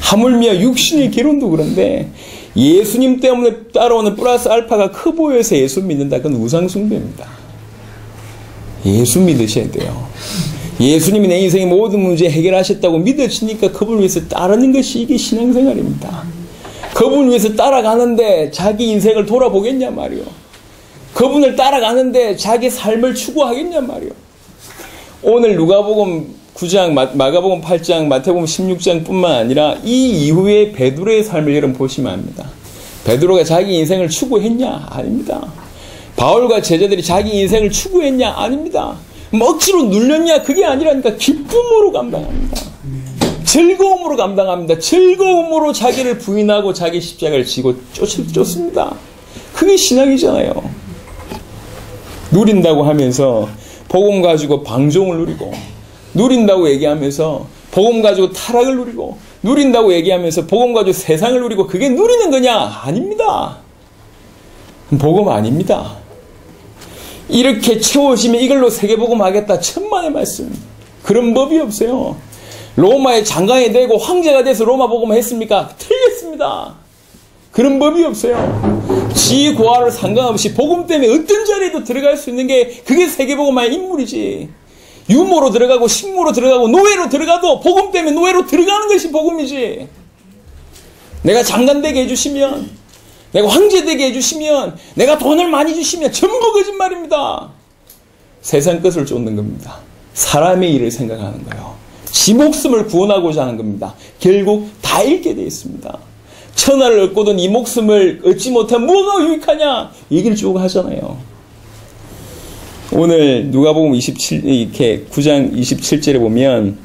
하물며 육신의 결혼도 그런데, 예수님 때문에 따라오는 플러스 알파가 커 보여서 예수 믿는다. 그건 우상숭배입니다. 예수 믿으셔야 돼요. 예수님이 내 인생의 모든 문제 해결하셨다고 믿어지니까 그분을 위해서 따르는 것이 이게 신앙생활입니다. 그분을 위해서 따라가는데 자기 인생을 돌아보겠냐 말이요. 그분을 따라가는데 자기 삶을 추구하겠냐 말이요. 오늘 누가복음 9장, 마가복음 8장, 마태복음 16장뿐만 아니라 이 이후에 베드로의 삶을 여러분 보시면 압니다. 베드로가 자기 인생을 추구했냐? 아닙니다. 바울과 제자들이 자기 인생을 추구했냐? 아닙니다. 억지로 눌렸냐? 그게 아니라니까 기쁨으로 감당합니다. 즐거움으로 감당합니다. 즐거움으로 자기를 부인하고 자기 십자가를 지고 쫓습니다. 그게 신앙이잖아요. 누린다고 하면서 복음 가지고 방종을 누리고, 누린다고 얘기하면서 복음 가지고 타락을 누리고, 누린다고 얘기하면서 복음 가지고 세상을 누리고, 그게 누리는 거냐? 아닙니다. 복음 아닙니다. 이렇게 채워지면 이걸로 세계복음 하겠다. 천만의 말씀. 그런 법이 없어요. 로마의 장관이 되고 황제가 돼서 로마 복음 했습니까? 틀렸습니다. 그런 법이 없어요. 지고하를 상관없이 복음 때문에 어떤 자리에도 들어갈 수 있는 게 그게 세계복음의 인물이지. 유모로 들어가고 식모로 들어가고 노예로 들어가도 복음 때문에 노예로 들어가는 것이 복음이지. 내가 장관 되게 해주시면, 내가 황제 되게 해주시면, 내가 돈을 많이 주시면 전부 거짓말입니다. 세상 것을 쫓는 겁니다. 사람의 일을 생각하는 거예요. 지 목숨을 구원하고자 하는 겁니다. 결국 다 잃게 되어 있습니다. 천하를 얻고도 이 목숨을 얻지 못하면 뭐가 유익하냐? 얘기를 쭉 하잖아요. 오늘 누가복음 9장 27절에 보면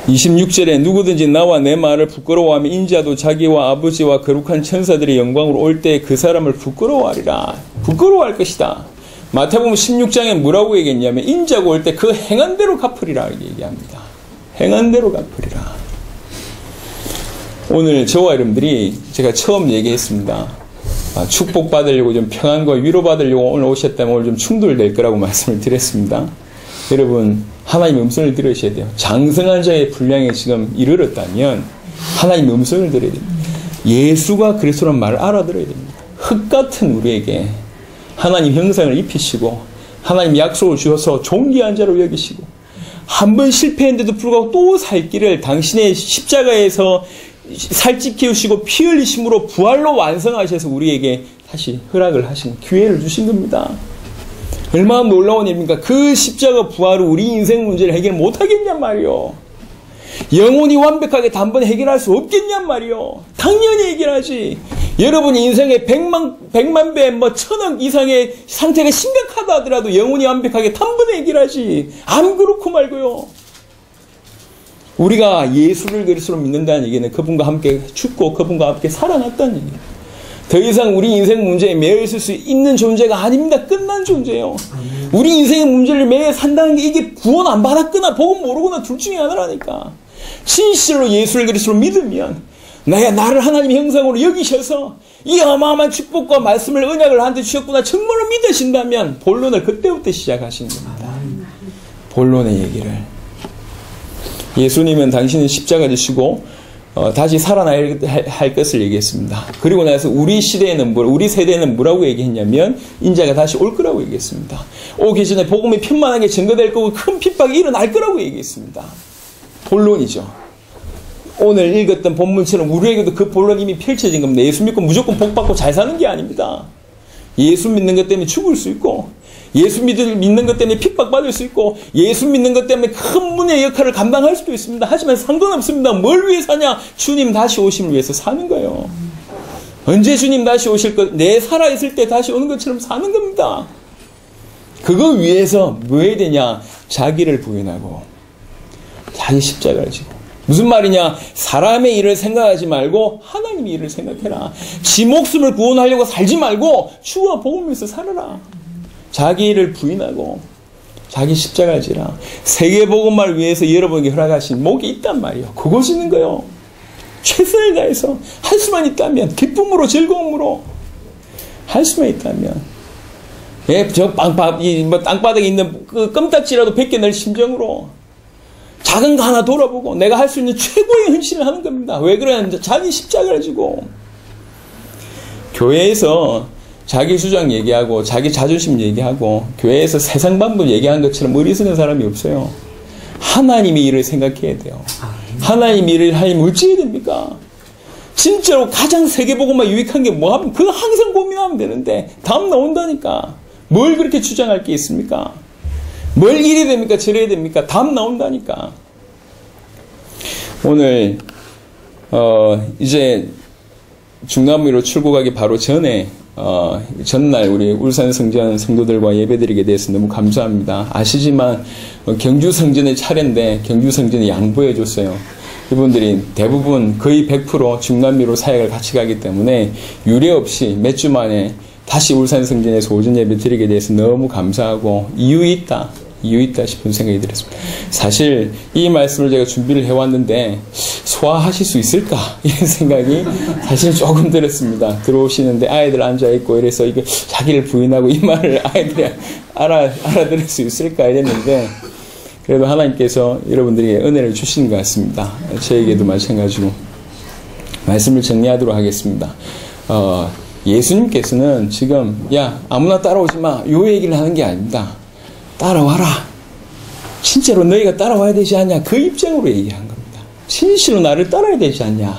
26절에 누구든지 나와 내 말을 부끄러워하면 인자도 자기와 아버지와 거룩한 천사들의 영광으로 올 때 그 사람을 부끄러워하리라. 부끄러워할 것이다. 마태복음 16장에 뭐라고 얘기했냐면 인자가 올 때 그 행한 대로 갚으리라 얘기합니다. 행한 대로 갚으리라. 오늘 저와 여러분들이 제가 처음 얘기했습니다. 축복받으려고 좀 평안과 위로받으려고 오늘 오셨다면 오늘 좀 충돌될 거라고 말씀을 드렸습니다. 여러분 하나님의 음성을 들으셔야 돼요. 장성한 자의 분량에 지금 이르렀다면 하나님의 음성을 들어야 됩니다. 예수가 그리스도라는 말을 알아들어야 됩니다. 흙 같은 우리에게 하나님 형상을 입히시고 하나님 약속을 주셔서 존귀한 자로 여기시고 한 번 실패했는데도 불구하고 또 살 길을 당신의 십자가에서 살찌 키우시고 피 흘리심으로 부활로 완성하셔서 우리에게 다시 허락을 하신 기회를 주신 겁니다. 얼마나 놀라운 일입니까? 그 십자가 부활로 우리 인생 문제를 해결 못하겠냔 말이요. 영혼이 완벽하게 단번에 해결할 수 없겠냔 말이요. 당연히 해결하지. 여러분이 인생에 100만 배, 1000억 이상의 상태가 심각하다 하더라도 영혼이 완벽하게 단번에 해결하지. 안 그렇고 말고요. 우리가 예수를 그리스도로 믿는다는 얘기는 그분과 함께 죽고 그분과 함께 살아났다는 얘기예요. 더 이상 우리 인생 문제에 매여 있을 수 있는 존재가 아닙니다. 끝난 존재예요. 우리 인생의 문제를 매여 산다는 게 이게 구원 안 받았거나 복음 모르거나 둘 중에 하나라니까. 진실로 예수를 그리스도로 믿으면 나를 하나님의 형상으로 여기셔서 이 어마어마한 축복과 말씀을 언약을 한테 주셨구나 정말로 믿으신다면 본론을 그때부터 시작하시는 겁니다. 본론의 얘기를. 예수님은 당신은 십자가 지시고 다시 살아나야 할 것을 얘기했습니다. 그리고 나서 우리 시대에는 우리 세대는 뭐라고 얘기했냐면 인자가 다시 올 거라고 얘기했습니다. 오기 전에 복음이 편만하게 증거될 거고 큰 핍박이 일어날 거라고 얘기했습니다. 본론이죠. 오늘 읽었던 본문처럼 우리에게도 그 본론이 이미 펼쳐진 겁니다. 예수 믿고 무조건 복 받고 잘 사는 게 아닙니다. 예수 믿는 것 때문에 죽을 수 있고 예수 믿는 것 때문에 핍박받을 수 있고 예수 믿는 것 때문에 큰 문의 역할을 감당할 수도 있습니다. 하지만 상관없습니다. 뭘 위해 사냐? 주님 다시 오심을 위해서 사는 거예요. 언제 주님 다시 오실 것? 내 살아있을 때 다시 오는 것처럼 사는 겁니다. 그거 위해서 뭐 해야 되냐? 자기를 부인하고 자기 십자가를 지고. 무슨 말이냐? 사람의 일을 생각하지 말고 하나님의 일을 생각해라. 지 목숨을 구원하려고 살지 말고 주와 복음을 위해서 살아라. 자기 일을 부인하고 자기 십자가를 지라. 세계복음을 위해서 여러분에게 허락하신 목이 있단 말이에요. 그거 지는 거요. 최선을 다해서 할 수만 있다면 기쁨으로 즐거움으로 할 수만 있다면 저 땅바닥에 있는 그 껌딱지라도 벗겨낼 심정으로 작은 거 하나 돌아보고 내가 할 수 있는 최고의 헌신을 하는 겁니다. 왜 그러냐면 자기 십자가를 지고. 교회에서 자기 주장 얘기하고 자기 자존심 얘기하고 교회에서 세상 방법 얘기하는 것처럼 어리석은 사람이 없어요. 하나님의 일을 생각해야 돼요. 하나님의 일을 하려면 어찌해야 됩니까? 진짜로 가장 세계복음만 유익한 게 뭐 하면 그거 항상 고민하면 되는데 답 나온다니까. 뭘 그렇게 주장할 게 있습니까? 뭘 이래야 됩니까? 저래야 됩니까? 답 나온다니까. 오늘 이제 중남미로 출국하기 바로 전에 전날 우리 울산 성전 성도들과 예배드리게 돼서 너무 감사합니다. 아시지만 경주 성전의 차례인데 경주 성전이 양보해 줬어요. 이분들이 대부분 거의 100% 중남미로 사역을 같이 가기 때문에 유례 없이 몇 주 만에 다시 울산 성전에서 오전 예배 드리게 돼서 너무 감사하고 이유 있다 싶은 생각이 들었습니다. 사실 이 말씀을 제가 준비를 해왔는데 소화하실 수 있을까? 이런 생각이 사실 조금 들었습니다. 들어오시는데 아이들 앉아있고 이래서 이거 자기를 부인하고 이 말을 아이들이 알아들을 수 있을까? 이랬는데 그래도 하나님께서 여러분들에게 은혜를 주시는 것 같습니다. 저에게도 마찬가지로 말씀을 정리하도록 하겠습니다. 예수님께서는 지금 야 아무나 따라오지 마 요 얘기를 하는 게 아닙니다. 따라와라. 진짜로 너희가 따라와야 되지 않냐. 그 입장으로 얘기한 겁니다. 진실로 나를 따라야 되지 않냐.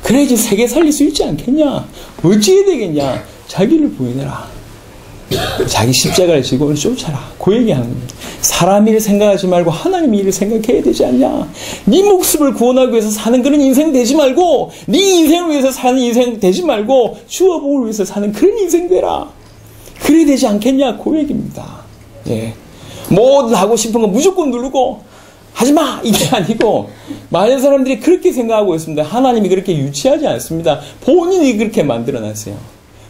그래야지 세계 살릴 수 있지 않겠냐. 어찌해야 되겠냐. 자기를 부인해라. 자기 십자가를 지고 쫓아라. 그 얘기하는 겁니다. 사람 일을 생각하지 말고 하나님 일을 생각해야 되지 않냐. 네 목숨을 구원하기 위해서 사는 그런 인생 되지 말고 네 인생을 위해서 사는 인생 되지 말고 주와 복을 위해서 사는 그런 인생 되라. 그래야 되지 않겠냐. 그 얘기입니다. 예. 뭐든 하고 싶은 거 무조건 누르고 하지마 이게 아니고 많은 사람들이 그렇게 생각하고 있습니다. 하나님이 그렇게 유치하지 않습니다. 본인이 그렇게 만들어놨어요.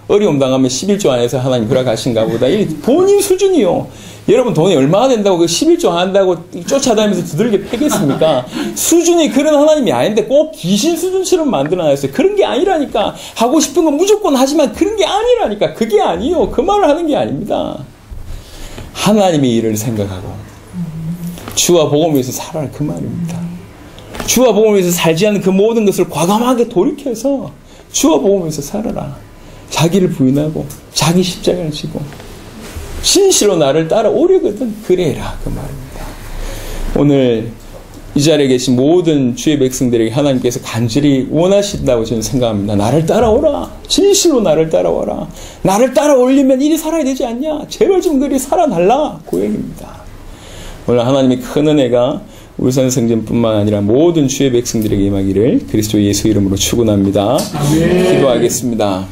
어려움 당하면 11조 안에서 하나님 허락하신가 보다. 이 본인 수준이요. 여러분 돈이 얼마나 된다고 그 11조 한다고 쫓아다니면서 두들겨 패겠습니까? 수준이 그런 하나님이 아닌데 꼭 귀신 수준처럼 만들어놨어요. 그런 게 아니라니까. 하고 싶은 건 무조건 하지만 그런 게 아니라니까. 그게 아니요. 그 말을 하는 게 아닙니다. 하나님의 일을 생각하고 주와 복음을 위해서 살아라 그 말입니다. 주와 복음을 위해서 살지 않는 그 모든 것을 과감하게 돌이켜서 주와 복음을 위해서 살아라. 자기를 부인하고 자기 십자가를 지고 진실로 나를 따라오려거든 그래라 그 말입니다. 오늘 이 자리에 계신 모든 주의 백성들에게 하나님께서 간절히 원하신다고 저는 생각합니다. 나를 따라오라. 진실로 나를 따라와라. 나를 따라오려면 이리 살아야 되지 않냐. 제발 좀 그리 살아달라. 그 얘기입니다. 오늘 하나님의 큰 은혜가 울산 성전뿐만 아니라 모든 주의 백성들에게 임하기를 그리스도 예수 이름으로 축원합니다. 기도하겠습니다.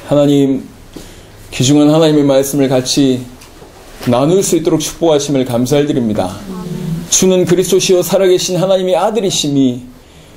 하나님, 귀중한 하나님의 말씀을 같이 나눌 수 있도록 축복하심을 감사드립니다. 주는 그리스도시요 살아계신 하나님의 아들이심이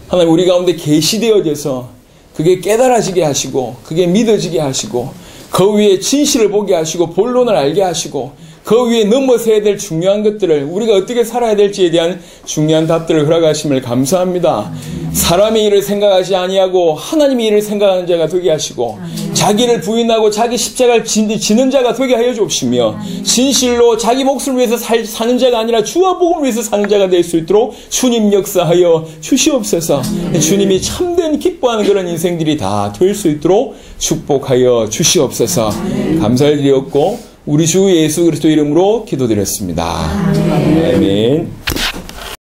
하나님 우리 가운데 계시되어져서 그게 깨달아지게 하시고 그게 믿어지게 하시고 그 위에 진실을 보게 하시고 본론을 알게 하시고 그 위에 넘어서야 될 중요한 것들을 우리가 어떻게 살아야 될지에 대한 중요한 답들을 허락하심을 감사합니다. 사람의 일을 생각하지 아니하고 하나님의 일을 생각하는 자가 되게 하시고 자기를 부인하고 자기 십자가를 지는 자가 되게 하여 주옵시며 진실로 자기 목숨을 위해서 사는 자가 아니라 주와 복음을 위해서 사는 자가 될 수 있도록 주님 역사하여 주시옵소서. 주님이 참된 기뻐하는 그런 인생들이 다 될 수 있도록 축복하여 주시옵소서. 감사를 드렸고 우리 주 예수 그리스도 이름으로 기도드렸습니다. 아멘.